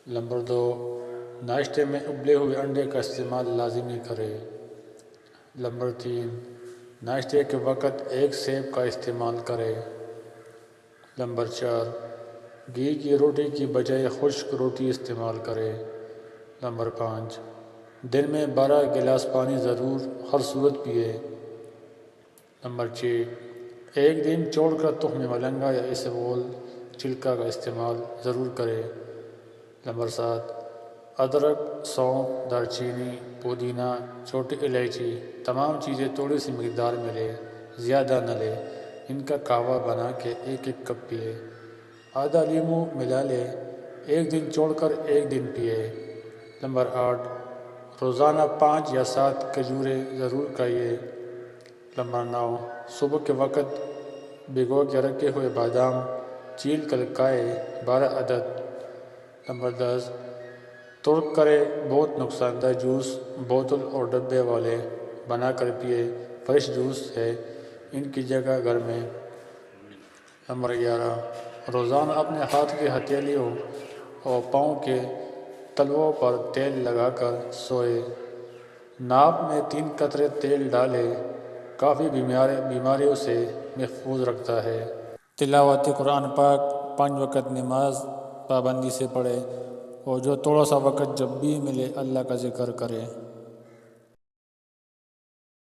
Number 2، ناشتے میں ابلے ہوئے انڈے کا استعمال لازمی کرے۔ نمبر 3، ناشتے کے وقت ایک سیب کا استعمال کرے۔ نمبر 4، گھی کی روٹی کی بجائے خشک روٹی استعمال کرے۔ نمبر 5، دن میں 12 گلاس پانی ضرور ہر صورت پیے۔ نمبر 6، ایک دن چھوڑ کر تخم ملنگا یا اسبغول چھلکا کا استعمال ضرور کرے۔ نمبر 7، ادرک، سونف، دار چینی، پودینہ، چھوٹی الائچی تمام چیزیں تھوڑی سی مقدار میں لے، زیادہ نہ لے۔ ان کا قہوہ بنا کے 1 کپ پیے۔ آدھا لیمو ملا لے، ایک دن چھوڑ کر ایک دن پیے۔ نمبر 8، روزانہ 5 یا 7 کھجوریں ضرور کھائیے۔ نمبر 9، صبح کے وقت بھگو کے رکھے ہوئے بادام چھیل کر کھائے 12 عدد۔ نمبر 10، ترک کرے بہت نقصان دہ جوس بوتل اور ڈبے والے بنا کر پیے، فریش جوس ہے، ان کی جگہ گھر میں۔ نمبر 11، روزانہ اپنے ہاتھ کی ہتھیلیوں اور پاؤں کے تلوؤں پر تیل لگا کر سوئے۔ ناک میں 3 قطرے تیل ڈالے، کافی بیماریوں سے محفوظ رکھتا ہے۔ تلاوت قرآن پاک 5 وقت نماز پابندی سے پڑھے، اور جو تھوڑا سا وقت جب بھی ملے اللہ کا ذکر کرے۔